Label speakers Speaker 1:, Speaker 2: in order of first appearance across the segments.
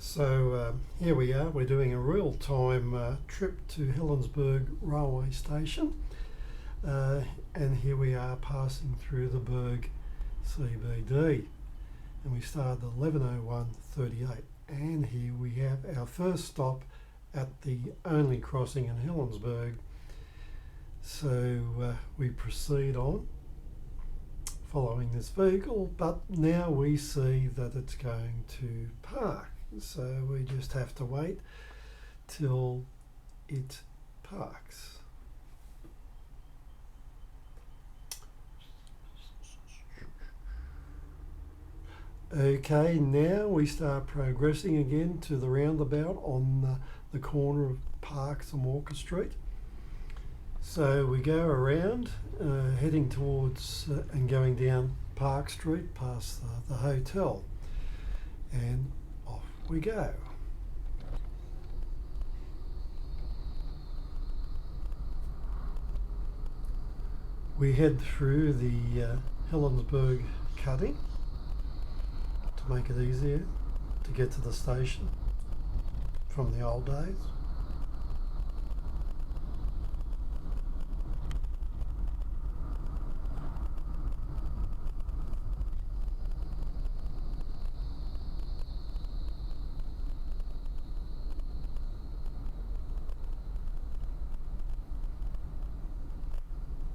Speaker 1: Here we are, we're doing a real-time trip to Helensburgh railway station, and here we are passing through the Berg CBD, and we started at 11:01:38, and here we have our first stop at the only crossing in Helensburgh. We proceed on following this vehicle, but now we see that it's going to park. So we just have to wait till it parks. Okay, now we start progressing again to the roundabout on the corner of Parks and Walker Street. So we go around, heading towards and going down Park Street past the hotel, and off we go. We head through the Helensburgh cutting to make it easier to get to the station from the old days.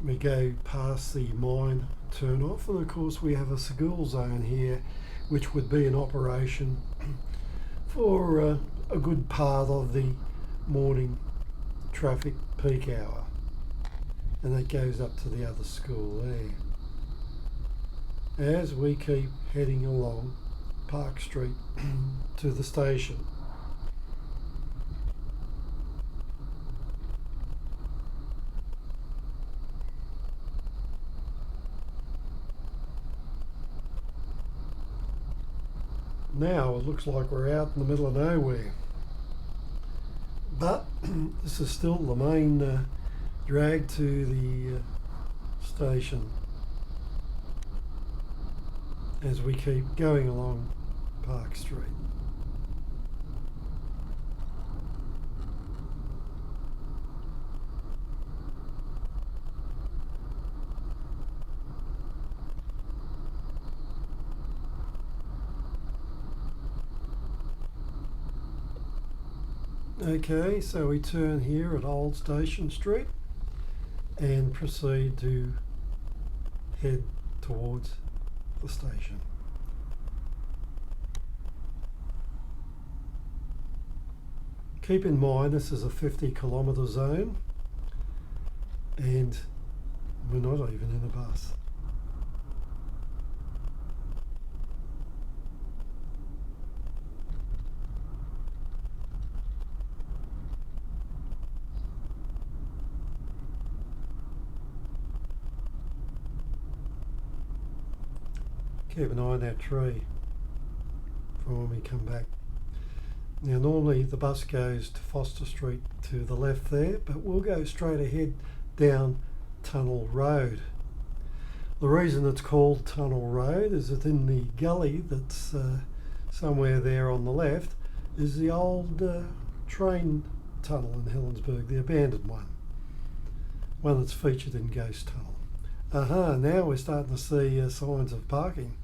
Speaker 1: We go past the mine turn off, and of course we have a school zone here which would be in operation for a good part of the morning traffic peak hour, and that goes up to the other school there. As we keep heading along Park Street to the station, now it looks like we're out in the middle of nowhere, but this is still the main drag to the station as we keep going along Park Street. Okay, so we turn here at Old Station Street and proceed to head towards the station. Keep in mind this is a 50-kilometre zone, and we're not even in a bus. Keep an eye on that tree for when we come back. Now normally the bus goes to Foster Street to the left there, but we'll go straight ahead down Tunnel Road. The reason it's called Tunnel Road is that in the gully that's somewhere there on the left is the old train tunnel in Helensburgh, the abandoned one that's featured in Ghost Tunnel. Now we're starting to see signs of parking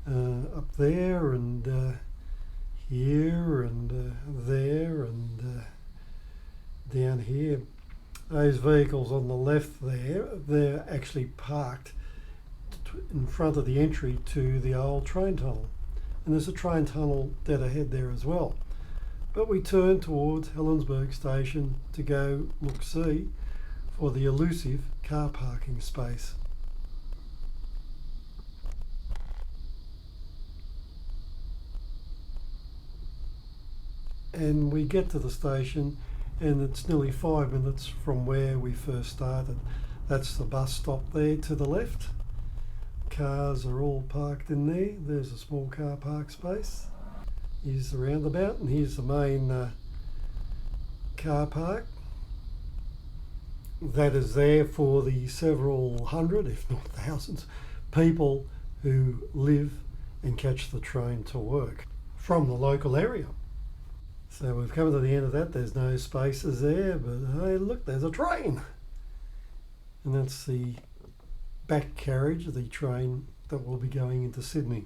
Speaker 1: up there and here and there and down here. Those vehicles on the left there, they're actually parked in front of the entry to the old train tunnel, and there's a train tunnel dead ahead there as well. But we turn towards Helensburgh station to go look-see for the elusive car parking space. And we get to the station, and it's nearly 5 minutes from where we first started. That's the bus stop there to the left. Cars are all parked in there. There's a small car park space. Here's the roundabout, and here's the main car park that is there for the several hundred, if not thousands, people who live and catch the train to work. from the local area. So we've come to the end of that. There's no spaces there, but hey, look, there's a train. And that's the back carriage of the train that will be going into Sydney.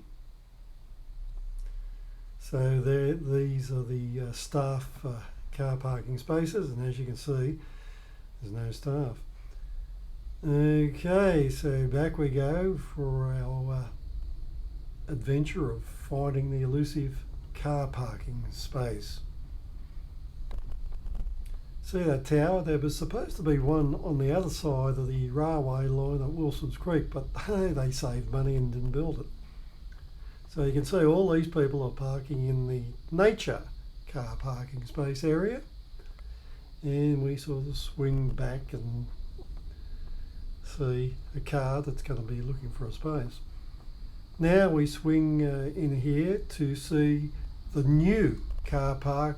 Speaker 1: So these are the staff car parking spaces, and as you can see, there's no staff. Okay, so back we go for our adventure of finding the elusive car parking space. See that tower? There was supposed to be one on the other side of the railway line at Wilson's Creek, but they saved money and didn't build it. So you can see all these people are parking in the nature car parking space area, and we sort of swing back and see a car that's going to be looking for a space. Now we swing in here to see the new car park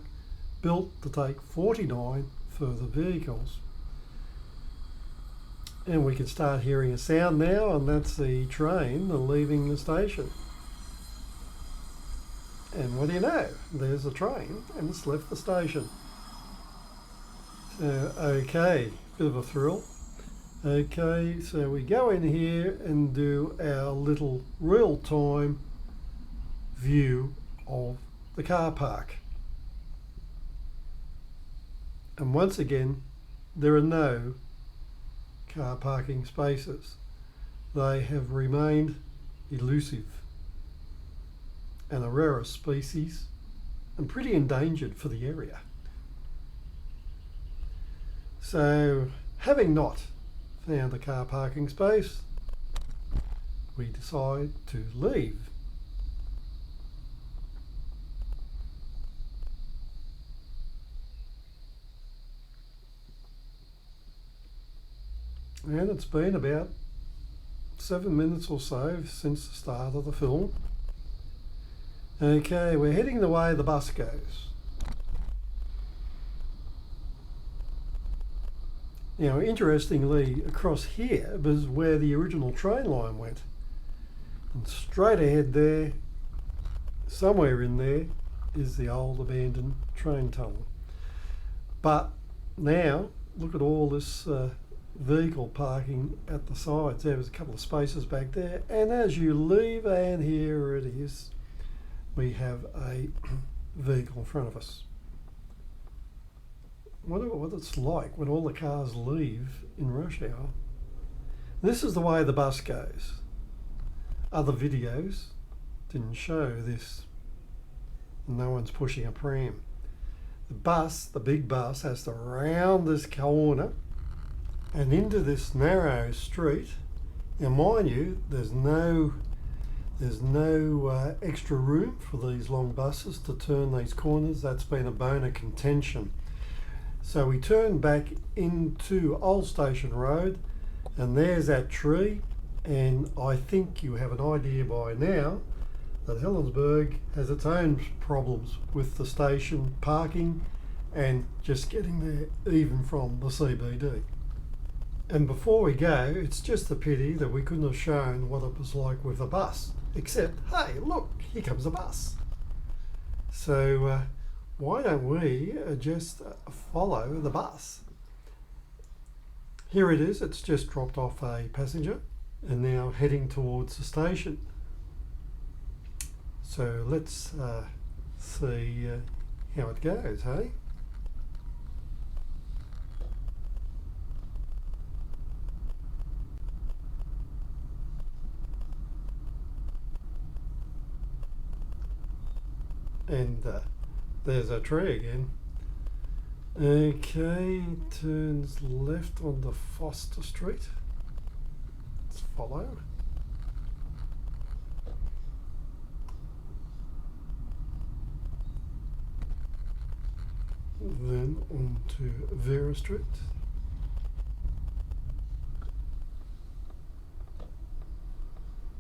Speaker 1: built to take 49 further vehicles. And we can start hearing a sound now, and that's the train leaving the station. And what do you know? There's the train and it's left the station. So, okay, bit of a thrill. Okay, so we go in here and do our little real-time view of the car park. And once again, there are no car parking spaces. They have remained elusive and a rare species and pretty endangered for the area. So, having not found a car parking space, we decide to leave. And it's been about 7 minutes or so since the start of the film. Okay, we're heading the way the bus goes. Now, interestingly, across here was where the original train line went. And straight ahead there, somewhere in there, is the old abandoned train tunnel. But now, look at all this vehicle parking at the sides. There was a couple of spaces back there, and as you leave, and here it is, we have a vehicle in front of us. Wonder what it's like when all the cars leave in rush hour. This is the way the bus goes. Other videos didn't show this. No one's pushing a pram. The bus, the big bus, has to round this corner and into this narrow street. Now mind you, there's no extra room for these long buses to turn these corners. That's been a bone of contention. So we turn back into Old Station Road, and there's that tree, and I think you have an idea by now that Helensburgh has its own problems with the station parking and just getting there even from the CBD. And before we go, it's just a pity that we couldn't have shown what it was like with a bus, except, hey, look, here comes a bus. So why don't we just follow the bus? Here it is, it's just dropped off a passenger and now heading towards the station. So let's see how it goes, hey? And there's a tree again. Okay, turns left onto Foster Street. Let's follow. Then onto Vera Street.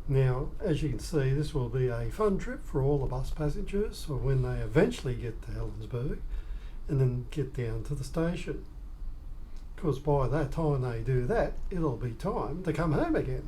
Speaker 1: Now, as you can see, this will be a fun trip for all the bus passengers when they eventually get to Helensburgh and then get down to the station. Because by that time they do that, it'll be time to come home again.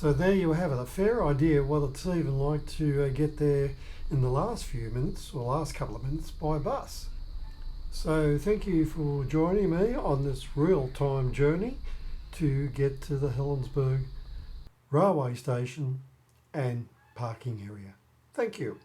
Speaker 1: So there you have it, a fair idea of what it's even like to get there in the last few minutes, or last couple of minutes, by bus. So thank you for joining me on this real-time journey to get to the Helensburgh railway station and parking area. Thank you.